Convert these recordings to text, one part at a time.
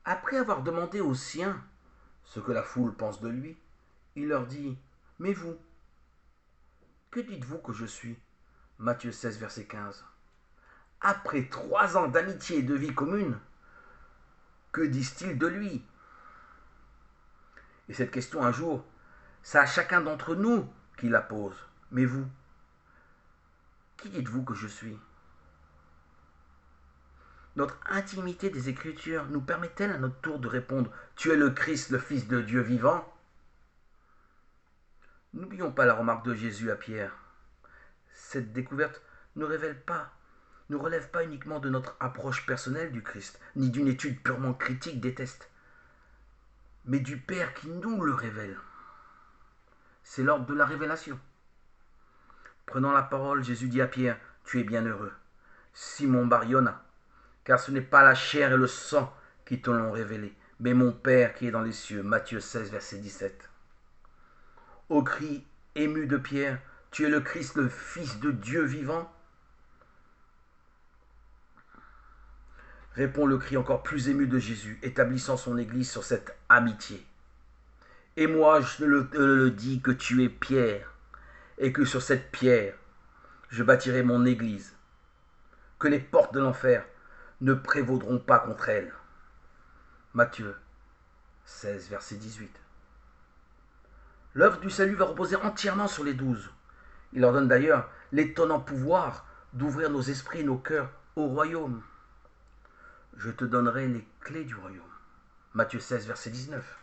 Après avoir demandé aux siens ce que la foule pense de lui, il leur dit: Mais vous, que dites-vous que je suis? Matthieu 16, verset 15. Après 3 ans d'amitié et de vie commune, que disent-ils de lui? Et cette question, un jour, c'est à chacun d'entre nous qui la pose. Mais vous, qui dites-vous que je suis? Notre intimité des Écritures nous permet-elle à notre tour de répondre: Tu es le Christ, le Fils de Dieu vivant? N'oublions pas la remarque de Jésus à Pierre. Cette découverte ne relève pas uniquement de notre approche personnelle du Christ, ni d'une étude purement critique des tests, mais du Père qui nous le révèle. C'est l'ordre de la révélation. Prenant la parole, Jésus dit à Pierre: Tu es bienheureux, Simon Bar-Yona, car ce n'est pas la chair et le sang qui te l'ont révélé, mais mon Père qui est dans les cieux. Matthieu 16, verset 17. Au cri ému de Pierre: Tu es le Christ, le Fils de Dieu vivant, répond le cri encore plus ému de Jésus, établissant son Église sur cette amitié. Et moi, je le dis que tu es Pierre, et que sur cette pierre, je bâtirai mon Église, que les portes de l'enfer ne prévaudront pas contre elle. Matthieu 16, verset 18. L'œuvre du salut va reposer entièrement sur les 12. Il leur donne d'ailleurs l'étonnant pouvoir d'ouvrir nos esprits et nos cœurs au royaume. Je te donnerai les clés du royaume. Matthieu 16, verset 19.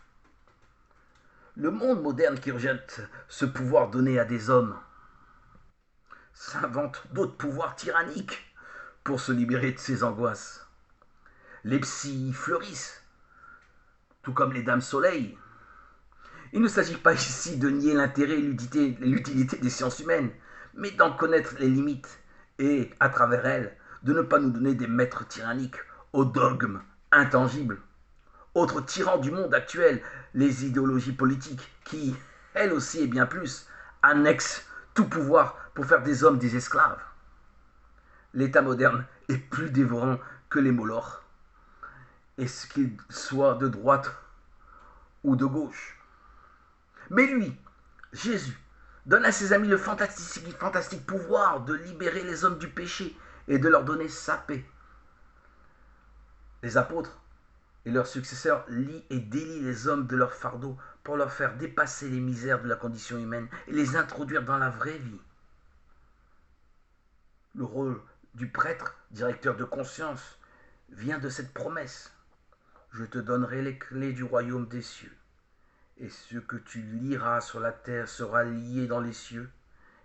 Le monde moderne qui rejette ce pouvoir donné à des hommes s'invente d'autres pouvoirs tyranniques pour se libérer de ses angoisses. Les psys fleurissent, tout comme les dames soleil. Il ne s'agit pas ici de nier l'intérêt et l'utilité des sciences humaines, mais d'en connaître les limites et, à travers elles, de ne pas nous donner des maîtres tyranniques aux dogmes intangibles. Autre tyran du monde actuel, les idéologies politiques qui, elles aussi et bien plus, annexent tout pouvoir pour faire des hommes des esclaves. L'État moderne est plus dévorant que les molochs, et ce qu'il soit de droite ou de gauche. Mais lui, Jésus, donne à ses amis le fantastique pouvoir de libérer les hommes du péché et de leur donner sa paix. Les apôtres et leurs successeurs lient et délient les hommes de leur fardeau pour leur faire dépasser les misères de la condition humaine et les introduire dans la vraie vie. Le rôle du prêtre, directeur de conscience, vient de cette promesse. Je te donnerai les clés du royaume des cieux. Et ce que tu lieras sur la terre sera lié dans les cieux,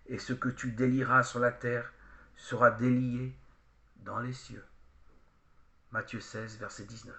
et ce que tu délieras sur la terre sera délié dans les cieux. Matthieu 16, verset 19.